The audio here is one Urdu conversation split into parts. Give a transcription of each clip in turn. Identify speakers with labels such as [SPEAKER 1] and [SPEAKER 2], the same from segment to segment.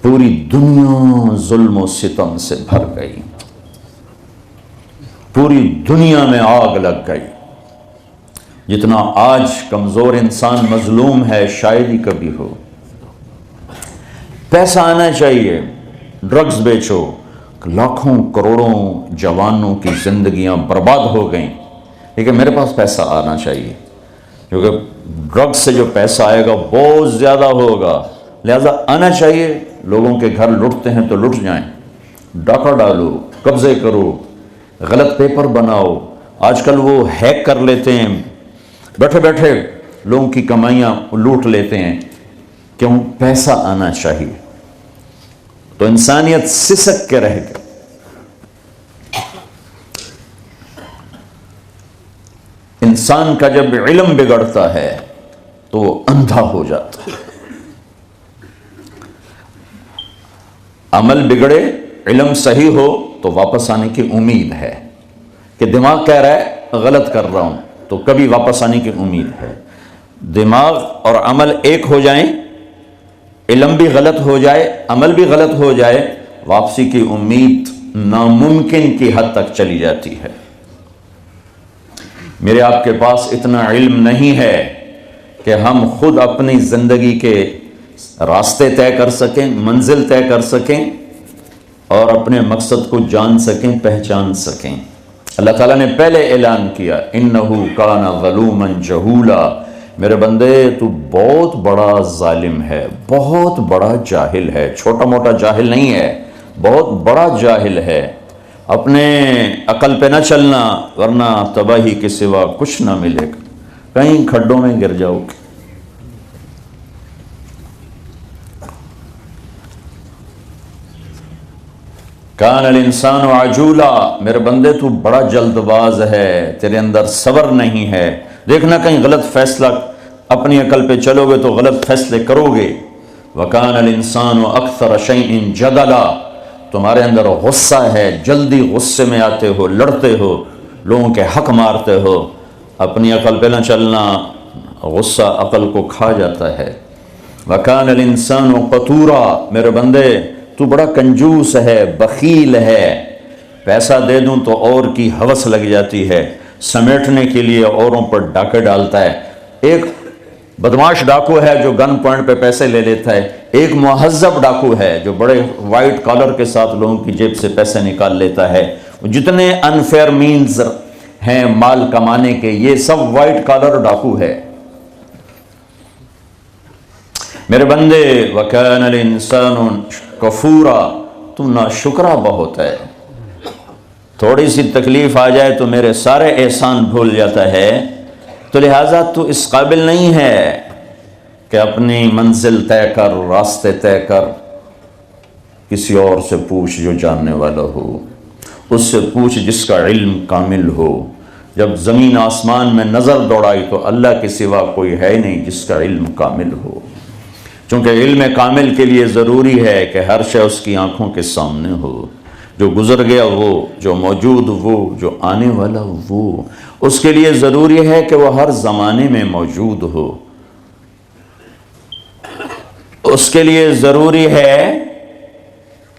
[SPEAKER 1] پوری دنیا ظلم و ستم سے بھر گئی، پوری دنیا میں آگ لگ گئی۔ جتنا آج کمزور انسان مظلوم ہے شاید ہی کبھی ہو۔ پیسہ آنا چاہیے، ڈرگز بیچو، لاکھوں کروڑوں جوانوں کی زندگیاں برباد ہو گئیں، لیکن میرے پاس پیسہ آنا چاہیے کیونکہ ڈرگز سے جو پیسہ آئے گا بہت زیادہ ہوگا، لہذا آنا چاہیے۔ لوگوں کے گھر لوٹتے ہیں تو لٹ جائیں، ڈاکہ ڈالو، قبضے کرو، غلط پیپر بناؤ۔ آج کل وہ ہیک کر لیتے ہیں، بیٹھے بیٹھے لوگوں کی کمائیاں لوٹ لیتے ہیں۔ کیوں؟ پیسہ آنا چاہیے۔ تو انسانیت سسک کے رہ گئی۔ انسان کا جب علم بگڑتا ہے تو وہ اندھا ہو جاتا ہے۔ عمل بگڑے، علم صحیح ہو تو واپس آنے کی امید ہے کہ دماغ کہہ رہا ہے غلط کر رہا ہوں، تو کبھی واپس آنے کی امید ہے۔ دماغ اور عمل ایک ہو جائیں، علم بھی غلط ہو جائے، عمل بھی غلط ہو جائے، واپسی کی امید ناممکن کی حد تک چلی جاتی ہے۔ میرے آپ کے پاس اتنا علم نہیں ہے کہ ہم خود اپنی زندگی کے راستے طے کر سکیں، منزل طے کر سکیں اور اپنے مقصد کو جان سکیں، پہچان سکیں۔ اللہ تعالیٰ نے پہلے اعلان کیا اِنَّهُ كَانَ ظَلُومًا جَهُولًا، میرے بندے تو بہت بڑا ظالم ہے، بہت بڑا جاہل ہے، چھوٹا موٹا جاہل نہیں ہے، بہت بڑا جاہل ہے۔ اپنے عقل پہ نہ چلنا ورنہ تباہی کے سوا کچھ نہ ملے گا، کہیں کھڈوں میں گر جاؤ گے۔ کان الانسان عجولا، میرے بندے تو بڑا جلد باز ہے، تیرے اندر صبر نہیں ہے، دیکھنا کہیں غلط فیصلہ، اپنی عقل پہ چلو گے تو غلط فیصلے کرو گے۔ وکان الانسان اکثر شیء جدلا، تمہارے اندر غصہ ہے، جلدی غصے میں آتے ہو، لڑتے ہو، لوگوں کے حق مارتے ہو۔ اپنی عقل پہ نہ چلنا، غصہ عقل کو کھا جاتا ہے۔ وکان الانسان قتورا، میرے بندے تو بڑا کنجوس ہے، بخیل ہے، پیسہ دے دوں تو اور کی ہوس لگ جاتی ہے، سمیٹنے کے لیے اوروں پر ڈاکے ڈالتا ہے۔ ایک بدماش ڈاکو ہے جو گن پوائنٹ پہ پیسے لے لیتا ہے، ایک مہذب ڈاکو ہے جو بڑے وائٹ کالر کے ساتھ لوگوں کی جیب سے پیسے نکال لیتا ہے۔ جتنے انفیئر مینز ہیں مال کمانے کے، یہ سب وائٹ کالر ڈاکو ہے۔ میرے بندے وَكَانَ الْإِنسَانُ كَفُورًا، تم ناشکرا بہت ہے، تھوڑی سی تکلیف آ جائے تو میرے سارے احسان بھول جاتا ہے، تو لہٰذا تو اس قابل نہیں ہے کہ اپنی منزل طے کر، راستے طے کر۔ کسی اور سے پوچھ جو جاننے والا ہو، اس سے پوچھ جس کا علم کامل ہو۔ جب زمین آسمان میں نظر دوڑائی تو اللہ کے سوا کوئی ہے نہیں جس کا علم کامل ہو، چونکہ علم کامل کے لیے ضروری ہے کہ ہر شے اس کی آنکھوں کے سامنے ہو، جو گزر گیا وہ، جو موجود وہ، جو آنے والا وہ۔ اس کے لیے ضروری ہے کہ وہ ہر زمانے میں موجود ہو، اس کے لیے ضروری ہے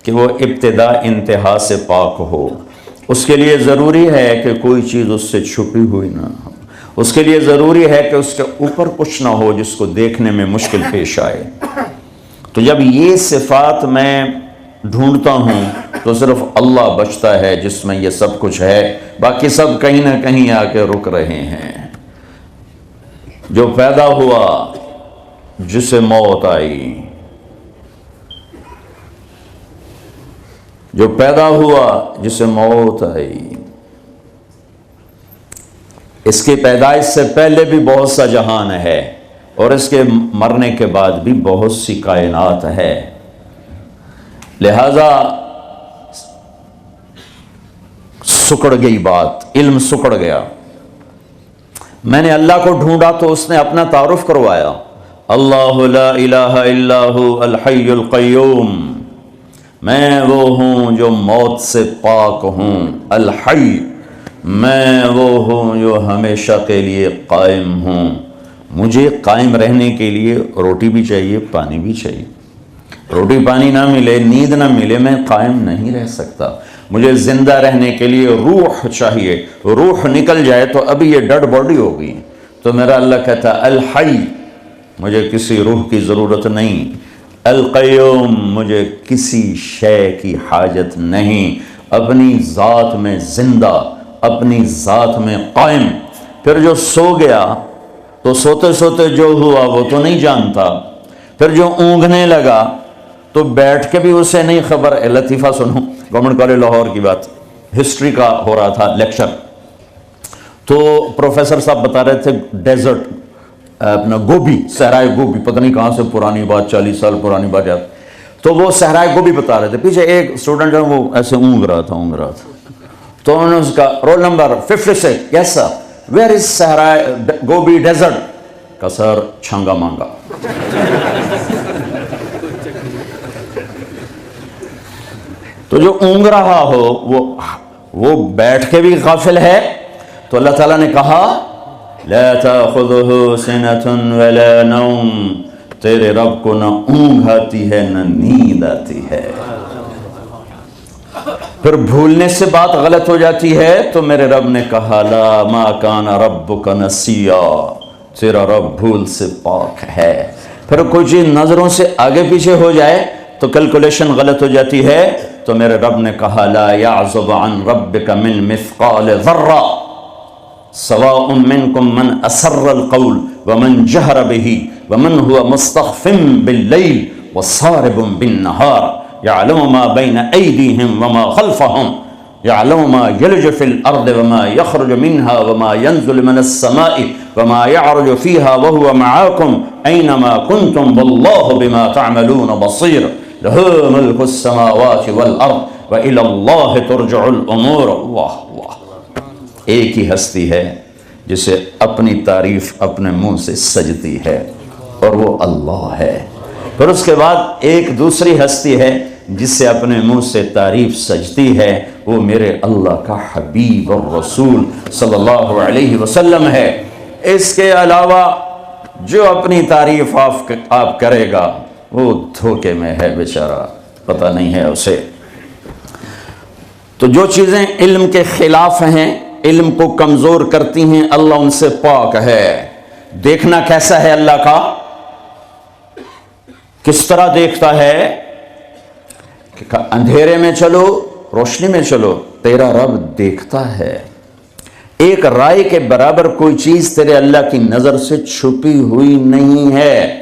[SPEAKER 1] کہ وہ ابتدا انتہا سے پاک ہو، اس کے لیے ضروری ہے کہ کوئی چیز اس سے چھپی ہوئی نہ ہو، اس کے لیے ضروری ہے کہ اس کے اوپر کچھ نہ ہو جس کو دیکھنے میں مشکل پیش آئے۔ تو جب یہ صفات میں ڈھونڈتا ہوں تو صرف اللہ بچتا ہے جس میں یہ سب کچھ ہے، باقی سب کہیں نہ کہیں آ کے رک رہے ہیں۔ جو پیدا ہوا جسے موت آئی، جو پیدا ہوا جسے موت آئی، اس کی پیدائش سے پہلے بھی بہت سا جہان ہے اور اس کے مرنے کے بعد بھی بہت سی کائنات ہے، لہذا سکڑ گئی بات، علم سکڑ گیا۔ میں نے اللہ کو ڈھونڈا تو اس نے اپنا تعارف کروایا، اللہ لا الہ الا ہو الحی القیوم، میں وہ ہوں جو موت سے پاک ہوں، الحی، میں وہ ہوں جو ہمیشہ کے لیے قائم ہوں، مجھے قائم رہنے کے لیے روٹی بھی چاہیے، پانی بھی چاہیے، روٹی پانی نہ ملے، نیند نہ ملے، میں قائم نہیں رہ سکتا. مجھے زندہ رہنے کے لیے روح چاہیے. روح نکل جائے تو ابھی یہ ڈیڈ باڈی ہوگی. تو میرا اللہ کہتا ہے الحی، مجھے کسی روح کی ضرورت نہیں. القیوم، مجھے کسی شے کی حاجت نہیں. اپنی ذات میں زندہ، اپنی ذات میں قائم. پھر جو سو گیا تو سوتے سوتے جو ہوا وہ تو نہیں جانتا. پھر جو اونگنے لگا تو بیٹھ کے بھی اسے نہیں خبر. لطیفہ سنو، گورنمنٹ کالج لاہور کی بات، ہسٹری کا ہو رہا تھا لیکچر. تو پروفیسر صاحب بتا رہے تھے ڈیزرٹ، اپنا گوبی، صحرائے گوبی، پتہ نہیں کہاں سے پرانی بات، 40 سال پرانی بات یاد. تو وہ صحرائے گوبی بتا رہے تھے. پیچھے ایک اسٹوڈنٹ ہے وہ ایسے اونگ رہا تھا. تو انہوں نے اس کا roll number 56، yes sir, where is صحرائے گوبی ڈیزرٹ؟ کا سر چھنگا مانگا. تو جو اونگ رہا ہو وہ بیٹھ کے بھی غافل ہے. تو اللہ تعالیٰ نے کہا لا تأخذه سنة ولا نوم، تیرے رب کو نہ اونگ آتی ہے نہ نیند آتی ہے. پھر بھولنے سے بات غلط ہو جاتی ہے تو میرے رب نے کہا لا ما کان ربک نسیا، تیرا رب بھول سے پاک ہے. پھر کوئی چیز نظروں سے آگے پیچھے ہو جائے تو کیلکولیشن غلط ہو جاتی ہے تو میرے رب نے کہا لا یعزب عن ربک من مثقال ذرہ سواء منکم من اسر القول ومن جہر به ومن هو مستخف باللیل وصارب بالنہار يعلم ما بين أيديهم وما خلفهم يعلم ما يلج في الأرض وما يخرج منها وما ينزل من السماء وما يعرج فيها وهو معاكم أينما كنتم والله بما تعملون بصير له ملك السماوات والأرض وإلى الله ترجع الأمور. واہ واہ، ایک ہی ہستی ہے جسے اپنی تعریف اپنے منہ سے سجتی ہے اور وہ اللہ ہے. پھر اس کے بعد ایک دوسری ہستی ہے جس سے اپنے منہ سے تعریف سجتی ہے، وہ میرے اللہ کا حبیب اور رسول صلی اللہ علیہ وسلم ہے. اس کے علاوہ جو اپنی تعریف آپ کرے گا وہ دھوکے میں ہے بیچارہ، پتہ نہیں ہے اسے. تو جو چیزیں علم کے خلاف ہیں، علم کو کمزور کرتی ہیں، اللہ ان سے پاک ہے. دیکھنا کیسا ہے اللہ کا؟ کس طرح دیکھتا ہے؟ کہ اندھیرے میں چلو، روشنی میں چلو، تیرا رب دیکھتا ہے. ایک رائے کے برابر کوئی چیز تیرے اللہ کی نظر سے چھپی ہوئی نہیں ہے.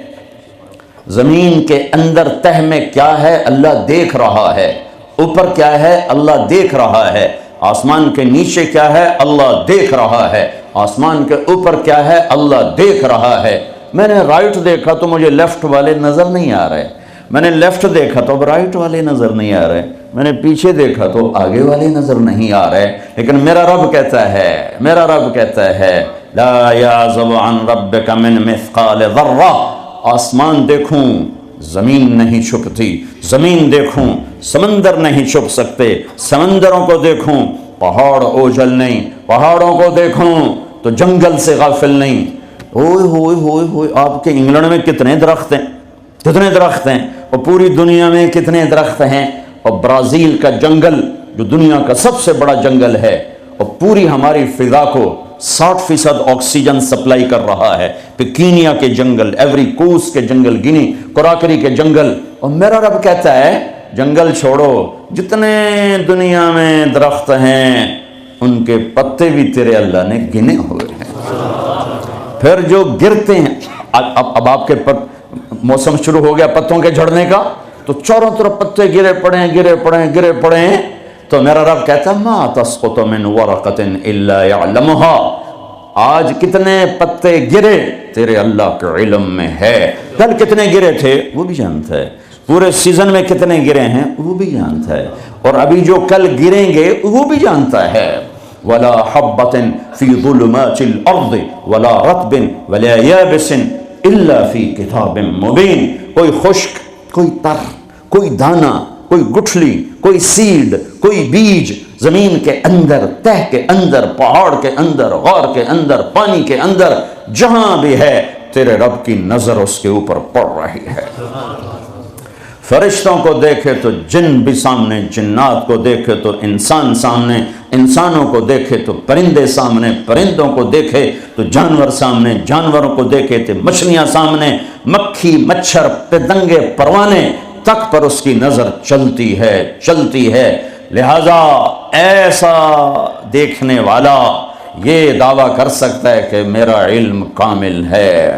[SPEAKER 1] زمین کے اندر تہ میں کیا ہے اللہ دیکھ رہا ہے، اوپر کیا ہے اللہ دیکھ رہا ہے، آسمان کے نیچے کیا ہے اللہ دیکھ رہا ہے، آسمان کے اوپر کیا ہے اللہ دیکھ رہا ہے. میں نے رائٹ دیکھا تو مجھے لیفٹ والے نظر نہیں آ رہے، میں نے لیفٹ دیکھا تو اب رائٹ والے نظر نہیں آ رہے، میں نے پیچھے دیکھا تو آگے والے نظر نہیں آ رہے. لیکن میرا رب کہتا ہے لا یعزب عن ربک من مثقال ذرہ. آسمان دیکھوں زمین نہیں چھپتی، زمین دیکھوں سمندر نہیں چھپ سکتے، سمندروں کو دیکھوں پہاڑ اوجھل نہیں، پہاڑوں کو دیکھوں تو جنگل سے غافل نہیں. ہوئے ہوئے ہوئے ہوئے، آپ کے انگلینڈ میں کتنے درخت ہیں اور پوری دنیا میں کتنے درخت ہیں، اور برازیل کا جنگل جو دنیا کا سب سے بڑا جنگل ہے اور پوری ہماری فضا کو 60% آکسیجن سپلائی کر رہا ہے. پھر کینیا کے جنگل، ایوری کوس کے جنگل، گینی کوراکری کے جنگل. اور میرا رب کہتا ہے جنگل چھوڑو، جتنے دنیا میں درخت ہیں ان کے پتے بھی تیرے اللہ نے گنے ہوئے ہیں. پھر جو گرتے ہیں، اب آپ کے موسم شروع ہو گیا پتوں کے جھڑنے کا، تو چاروں طرف پتے گرے پڑے ہیں. تو میرا رب کہتا ہے ما تسقط من ورقۃ الا یعلمها. آج کتنے پتے گرے تیرے اللہ کے علم میں ہے. کل کتنے گرے تھے وہ بھی جانتا ہے، پورے سیزن میں کتنے گرے ہیں وہ بھی جانتا ہے، اور ابھی جو کل گریں گے وہ بھی جانتا ہے. ولا حبة في ظلمات الارض ولا رطب ولا يابس الا في كتاب مبين. کوئی خشک، کوئی تر، کوئی دانہ، کوئی گٹھلی، کوئی سیڈ، کوئی بیج زمین کے اندر، تہ کے اندر، پہاڑ کے اندر، غار کے اندر، پانی کے اندر، جہاں بھی ہے تیرے رب کی نظر اس کے اوپر پڑ رہی ہے. فرشتوں کو دیکھے تو جن بھی سامنے، جنات کو دیکھے تو انسان سامنے، انسانوں کو دیکھے تو پرندے سامنے، پرندوں کو دیکھے تو جانور سامنے، جانوروں کو دیکھے تو مچھلیاں سامنے، مکھی، مچھر، پتنگے، پروانے تک پر اس کی نظر چلتی ہے۔ لہذا ایسا دیکھنے والا یہ دعویٰ کر سکتا ہے کہ میرا علم کامل ہے۔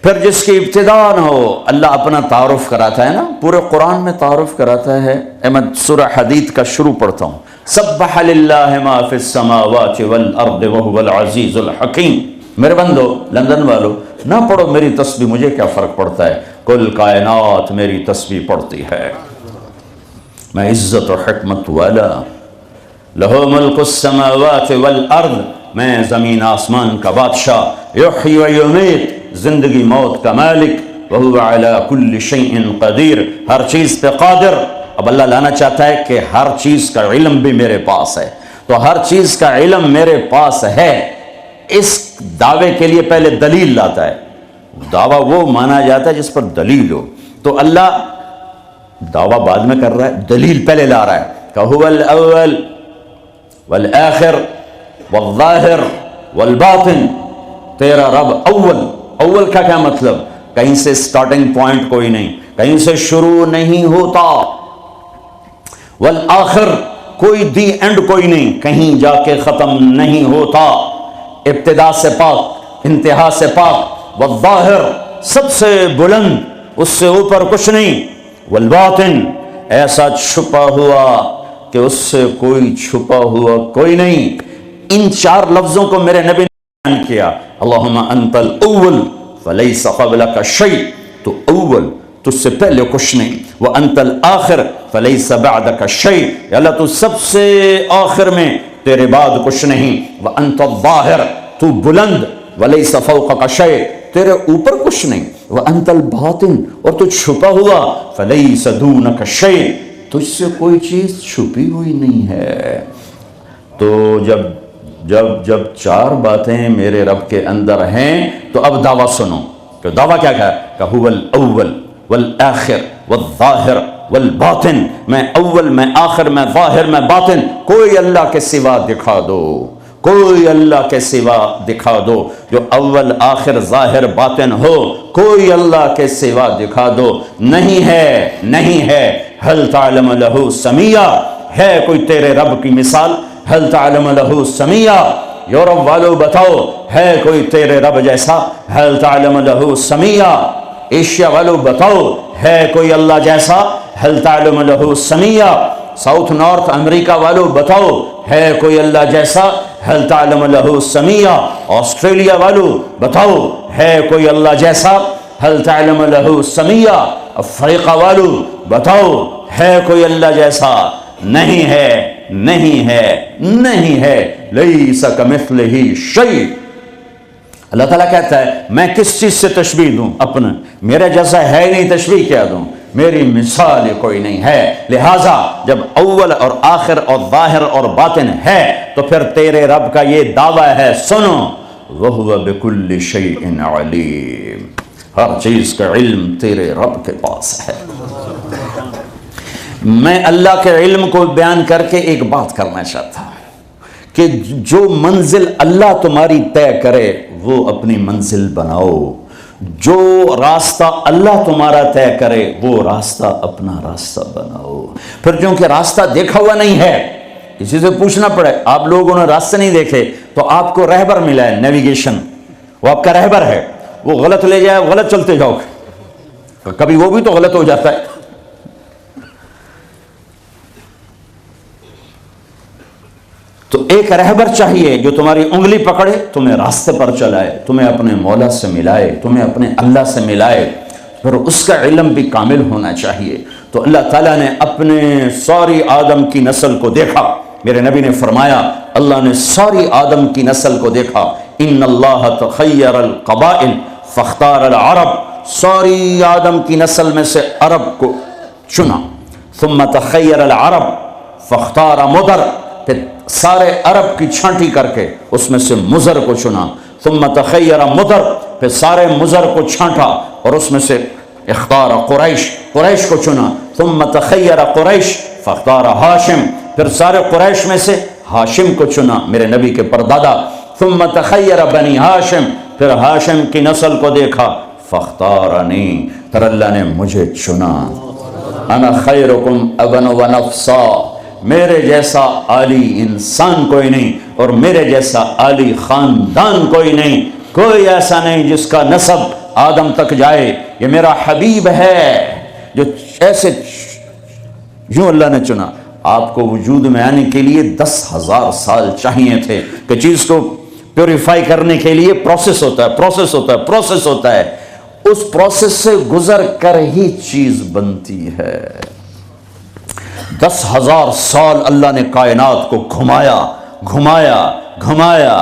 [SPEAKER 1] پھر جس کی ابتدا نہ ہو، اللہ اپنا تعارف کراتا ہے نا، پورے قرآن میں تعارف کراتا ہے۔ میں سورہ حدید کا شروع پڑھتا ہوں، سبح للہ ما فی السماوات والارض وهو العزیز الحکیم۔ میرے بندو، لندن والو، نہ پڑھو میری تسبیح، مجھے کیا فرق پڑتا ہے، کل کائنات میری تسبیح پڑھتی ہے، میں عزت و حکمت والا، لہو ملک السماوات والارض، میں زمین آسمان کا بادشاہ، یحیی و یمیت، زندگی موت کا مالک، وہو علی کل شیء قدیر، ہر چیز پہ قادر۔ اب اللہ لانا چاہتا ہے کہ ہر چیز کا علم بھی میرے پاس ہے، تو ہر چیز کا علم میرے پاس ہے، اس دعوے کے لیے پہلے دلیل لاتا ہے۔ دعویٰ وہ مانا جاتا ہے جس پر دلیل ہو، تو اللہ دعویٰ بعد میں کر رہا ہے، دلیل پہلے لا رہا ہے کہ هو الاول والآخر والظاہر والباطن، تیرا رب اول کا کیا مطلب، کہیں سے سٹارٹنگ پوائنٹ کوئی نہیں، کہیں سے شروع نہیں ہوتا، والآخر کوئی دی اینڈ کوئی نہیں، کہیں جا کے ختم نہیں ہوتا، ابتدا سے پاک، انتہا سے پاک، والظاہر سب سے بلند، اس سے اوپر کچھ نہیں، والباطن ایسا چھپا ہوا کہ اس سے کوئی چھپا ہوا کوئی نہیں۔ ان چار لفظوں کو میرے نبی نے بیان کیا، اللہم انت الاول فلیس قبلک شیء، تو اول تو اس سے پہلے کچھ نہیں، وانت الآخر فلیس بعدک شیء، یا اللہ تو سب سے آخر میں، تیرے بعد کچھ نہیں، وانت الظاہر تو بلند، ولیس فوقک شیء تیرے اوپر کچھ نہیں، وانت الباطن اور تو چھپا ہوا، فلیس دونک شیء تجھ سے کوئی چیز چھپی ہوئی نہیں ہے۔ تو جب چار باتیں میرے رب کے اندر ہیں تو اب دعویٰ سنو، کہ دعویٰ کیا ہے کہ هو الاول والآخر والظاہر والباطن، میں اول، میں آخر، میں ظاہر، میں باطن، کوئی اللہ کے سوا دکھا دو، کوئی اللہ کے سوا دکھا دو، جو اول آخر ظاہر باطن ہو، کوئی اللہ کے سوا دکھا دو، نہیں ہے۔ هل تعلم له سمیہ، ہے کوئی تیرے رب کی مثال، هل تعلم له سمیہ، یورپ والو بتاؤ ہے کوئی تیرے رب جیسا، هل تعلم له سمیہ، ایشیا والو بتاؤ ہے کوئی اللہ جیسا، هل تعلم له سمیہ، ساؤتھ نارتھ امریکہ والو بتاؤ ہے کوئی اللہ جیسا، هل تعلم له سمیہ، آسٹریلیا والو بتاؤ ہے کوئی اللہ جیسا، هل تعلم له سمیہ، افریقہ والو بتاؤ ہے کوئی اللہ جیسا، نہیں ہے، لیس کمثلہ شیء۔ اللہ تعالیٰ کہتا ہے میں کس چیز سے تشبیہ دوں، اپنا میرے جیسا ہے نہیں، تشبیہ کیا دوں، میری مثال کوئی نہیں ہے۔ لہٰذا جب اول اور آخر اور ظاہر اور باطن ہے تو پھر تیرے رب کا یہ دعویٰ ہے، سنو، وَهُوَ بِكُلِّ شَيْءٍ عَلِيمٌ، ہر چیز کا علم تیرے رب کے پاس ہے۔ میں اللہ کے علم کو بیان کر کے ایک بات کرنا چاہتا ہوں کہ جو منزل اللہ تمہاری طے کرے وہ اپنی منزل بناؤ، جو راستہ اللہ تمہارا طے کرے وہ راستہ اپنا راستہ بناؤ۔ پھر چونکہ راستہ دیکھا ہوا نہیں ہے، کسی سے پوچھنا پڑے، آپ لوگوں نے راستے نہیں دیکھے تو آپ کو رہبر ملا ہے، نیویگیشن، وہ آپ کا رہبر ہے، وہ غلط لے جائے، غلط چلتے جاؤ، کبھی وہ بھی تو غلط ہو جاتا ہے۔ تو ایک رہبر چاہیے جو تمہاری انگلی پکڑے، تمہیں راستے پر چلائے، تمہیں اپنے مولا سے ملائے، تمہیں اپنے اللہ سے ملائے، پھر اس کا علم بھی کامل ہونا چاہیے۔ تو اللہ تعالیٰ نے اپنے ساری آدم کی نسل کو دیکھا، میرے نبی نے فرمایا اللہ نے ساری آدم کی نسل کو دیکھا، ان اللہ تخیر القبائل فاختار العرب، ساری آدم کی نسل میں سے عرب کو چنا، ثم تخیر العرب فاختار مدر، پھر سارے عرب کی چھانٹی کر کے اس میں سے مضر کو چنا، ثم تخیر مضر، پھر سارے مضر کو چھانٹا اور اس میں سے اختار قریش کو چنا. ثم تخیر قریش فاختار ہاشم، پھر سارے قریش میں سے ہاشم کو چنا، میرے نبی کے پردادا. ثم تخیر بنی ہاشم، پھر ہاشم کی نسل کو دیکھا. فاختارنی، پھر اللہ نے مجھے چنا. انا خیرکم ابن و نفسا، میرے جیسا عالی انسان کوئی نہیں اور میرے جیسا عالی خاندان کوئی نہیں. کوئی ایسا نہیں جس کا نسب آدم تک جائے. یہ میرا حبیب ہے جو ایسے یوں اللہ نے چنا. آپ کو وجود میں آنے کے لیے 10,000 سال چاہیے تھے کہ چیز کو پیوریفائی کرنے کے لیے پروسیس ہوتا ہے، پروسیس ہوتا ہے، پروسیس ہوتا ہے. اس پروسیس سے گزر کر ہی چیز بنتی ہے. 10,000 سال اللہ نے کائنات کو گھمایا گھمایا گھمایا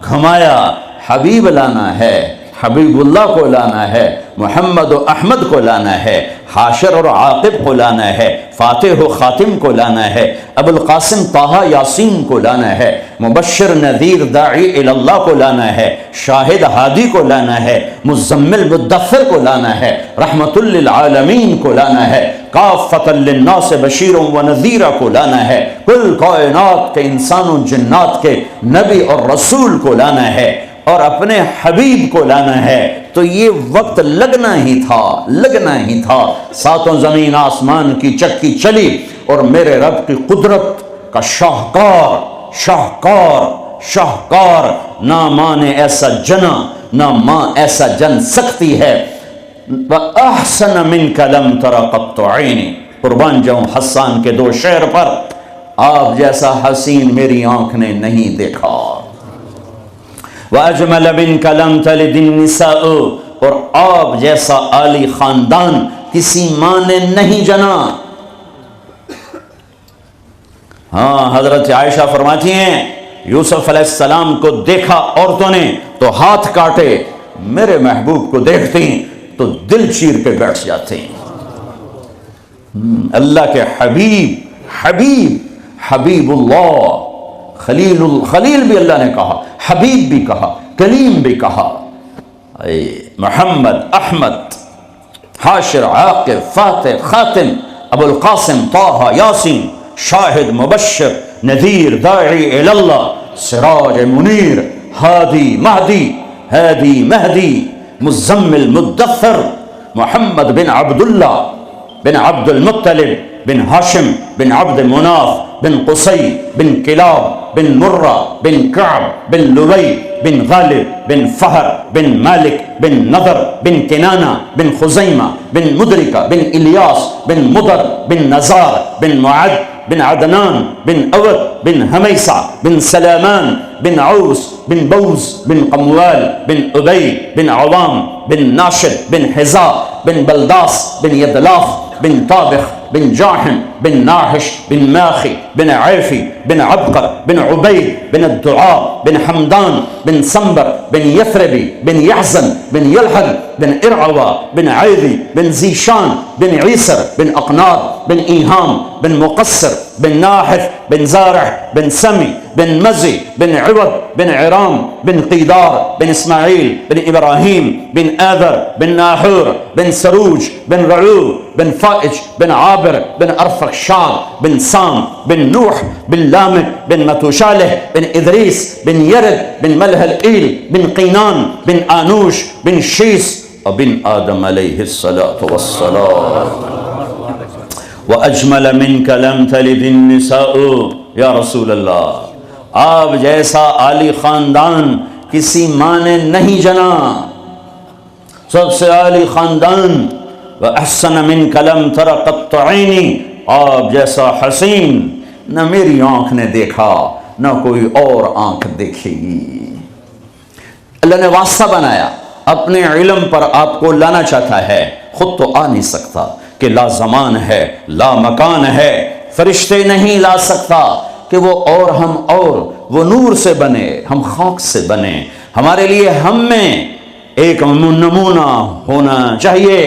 [SPEAKER 1] گھمایا. حبیب لانا ہے، حبیب اللہ کو لانا ہے، محمد و احمد کو لانا ہے، حاشر اور عاقب کو لانا ہے، فاتح و خاتم کو لانا ہے، ابو القاسم طہ یاسین کو لانا ہے، مبشر نذیر داعی اللہ کو لانا ہے، شاہد ہادی کو لانا ہے، مزمل مدثر کو لانا ہے، رحمت للعالمین کو لانا ہے، کافۃ للناس بشیر و نذیر کو لانا ہے، کل کائنات کے انسان و جنات کے نبی اور رسول کو لانا ہے، اور اپنے حبیب کو لانا ہے. تو یہ وقت لگنا ہی تھا، لگنا ہی تھا. ساتوں زمین آسمان کی چکی چلی اور میرے رب کی قدرت کا شاہکار شاہکار شاہکار، نہ ماں نے ایسا جنا نہ ماں ایسا جن سکتی ہے. وَأَحْسَنَ مِنْكَ لَمْ تَرَ قَطُّ عَيْنِي، قربان جاؤں حسان کے 2 شعر پر. آپ جیسا حسین میری آنکھ نے نہیں دیکھا. وَأَجْمَلَ مِنْكَ لَمْ تَلِدِ النِّسَاءُ، اور آپ جیسا عالی خاندان کسی ماں نے نہیں جنا. ہاں، حضرت عائشہ فرماتی ہیں یوسف علیہ السلام کو دیکھا عورتوں نے تو ہاتھ کاٹے، میرے محبوب کو دیکھتی تو دل چیر کے بیٹھ جاتے. اللہ کے حبیب، حبیب حبیب اللہ، خلیل بھی اللہ نے کہا، حبیب بھی کہا، کلیم بھی کہا. محمد، احمد، حاشر، عاقب، فاتح، خاتم، ابو القاسم طہ یاسین، شاہد، مبشر، نذیر، داعی اللہ، سراج منیر، ہادی مہدی، ہادی مہدی، مزمل مدثر، محمد بن عبداللہ بن عبد المطلب بن ہاشم بن عبد مناف بن قصی بن کلاب بن مرہ بن کعب بن لبی بن غالب بن فہر بن مالک بن نضر بن کنانہ بن خزیمہ بن مدرکہ بن الیاس بن مدر بن نزار بن معد بن عدنان بن اود بن حمیسہ بن سلامان بن عوس بن بوز بن قموال بن ابی بن عوام بن ناشد بن حزا بن بلداس بن یدلاف بن طابخ بن جاحم بن ناحش بن ماخي بن عيفي بن عبقر بن عبيد بن الدعاء بن حمدان بن سنبر بن يثربي بن يحزن بن يلحد بن إرعوى بن عيذي بن زيشان بن عيسر بن أقناط بن إيهام بن مقصر بن ناحف بن زارع بن سمي بن مزي بن عوض بن عرام بن قيدار بن إسماعيل بن إبراهيم بن آذر بن ناحور بن سروج بن رعو بن فائج بن عابر بن أرفخشاد بن سام بن نوح بن لامك بن متوشاله بن إدريس بن يرد بن ملهلئيل بن قينان بن آنوش بن شيس وبن آدم عليه الصلاة والسلام. وَأَجْمَلَ مِنْكَ لَمْ تَلِدِ النِّسَاءُ، یا رسول اللہ آپ جیسا عالی خاندان کسی ماں نے نہیں جنا، سب سے عالی خاندان. وَأَحْسَنَ مِنْكَ لَمْ تَرَ قَطُّ عَيْنِي، آپ جیسا حسین نہ میری آنکھ نے دیکھا نہ کوئی اور آنکھ دیکھے گی. اللہ نے واسطہ بنایا، اپنے علم پر آپ کو لانا چاہتا ہے، خود تو آ نہیں سکتا کہ لا زمان ہے لا مکان ہے، فرشتے نہیں لا سکتا کہ وہ اور ہم اور، وہ نور سے بنے ہم خاک سے بنے. ہمارے لیے ہم میں ایک نمونہ ہونا چاہیے.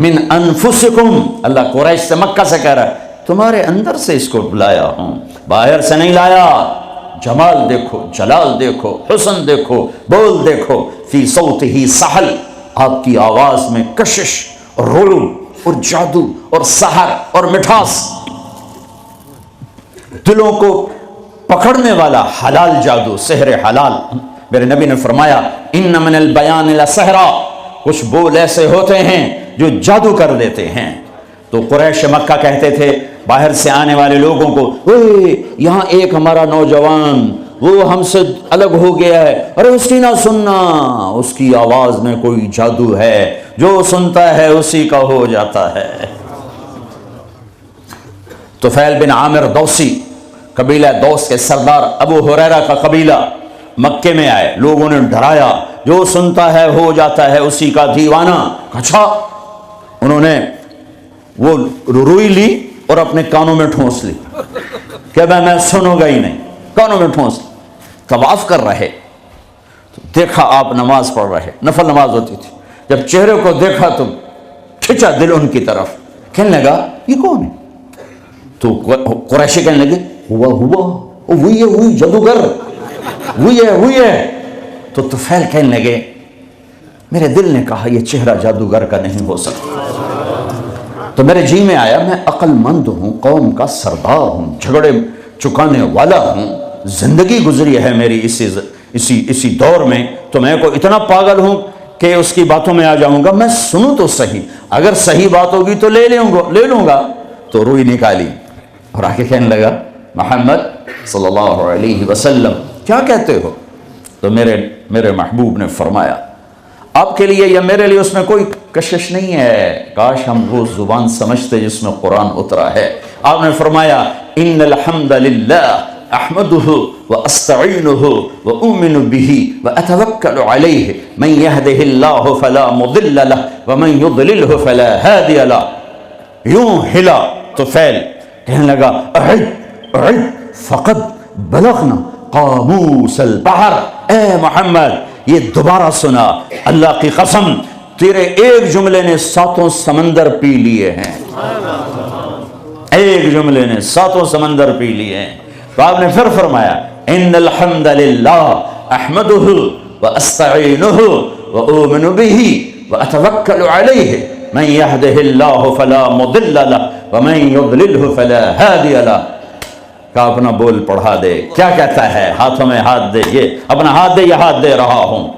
[SPEAKER 1] من انفسکم، اللہ قریش سے مکہ سے کہہ رہا ہے تمہارے اندر سے اس کو لایا ہوں، باہر سے نہیں لایا. جمال دیکھو، جلال دیکھو، حسن دیکھو، بول دیکھو. فی صوتہ سحل، آپ کی آواز میں کشش، رعب. اور جادو اور سحر اور مٹھاس، دلوں کو پکڑنے والا حلال جادو، سحر حلال۔ میرے نبی نے فرمایا ان من البیان لسحرا، کچھ بول ایسے ہوتے ہیں جو جادو کر دیتے ہیں۔ تو قریش مکہ کہتے تھے باہر سے آنے والے لوگوں کو، اوے یہاں ایک ہمارا نوجوان وہ ہم سے الگ ہو گیا ہے، ارے اس کی نہ سننا، اس کی آواز میں کوئی جادو ہے، جو سنتا ہے اسی کا ہو جاتا ہے۔ طفیل بن عامر دوسی، قبیلہ دوس کے سردار ابو ہریرہ کا قبیلہ مکے میں آئے، لوگوں نے ڈرایا جو سنتا ہے ہو جاتا ہے اسی کا دیوانہ۔ اچھا، انہوں نے وہ روئی لی اور اپنے کانوں میں ٹھونس لی کہ میں سنوں گا ہی نہیں، کانوں میں ٹھونس لی۔ طواف کر رہے تو دیکھا آپ نماز پڑھ رہے، نفل نماز ہوتی تھی، جب چہرے کو دیکھا تو کھچا دل ان کی طرف، کہنے لگا یہ کون ہے؟ تو قریشی کہنے لگے وہی جادوگر، وہی ہے۔ تو طفیل کہنے لگے میرے دل نے کہا یہ چہرہ جادوگر کا نہیں ہو سکتا، تو میرے جی میں آیا میں عقل مند ہوں، قوم کا سردار ہوں، جھگڑے چکانے والا ہوں، زندگی گزری ہے میری اسی دور میں، تو میں کوئی اتنا پاگل ہوں کہ اس کی باتوں میں آ جاؤں گا؟ میں سنوں تو صحیح، اگر صحیح بات ہوگی تو لے لوں گا۔ تو روئی نکالی اور آگے کہنے لگا محمد صلی اللہ علیہ وسلم کیا کہتے ہو؟ تو میرے محبوب نے فرمایا آپ کے لیے یا میرے لیے اس میں کوئی کشش نہیں ہے، کاش ہم وہ زبان سمجھتے جس میں قرآن اترا ہے۔ آپ نے فرمایا ان الحمد للہ احمدہ واستعینہ واؤمن بہ واتوکل علیہ من یہدہ اللہ فلا مضل لہ ومن یضللہ فلا ہادی لہ۔ یوں ہلا طفیل، کہنے لگا اعد فقد بلغنا قاموس البحر، اے محمد یہ دوبارہ سنا، اللہ کی قسم تیرے ایک جملے نے 7 سمندر پی لیے ہیں، ایک جملے نے 7 سمندر پی لیے ہیں۔ تو آپ نے پھر فرمایا ان الحمد للہ احمدہ واستعینہ واؤمن بہ واتوکل علیہ من یہدہ اللہ فلا مضل لہ ومن یضللہ فلا ہادی لہ۔ کا اپنا بول پڑھا دے، کیا کہتا ہے؟ ہاتھوں میں ہاتھ دے، یہ اپنا ہاتھ دے، یہ ہاتھ دے رہا ہوں۔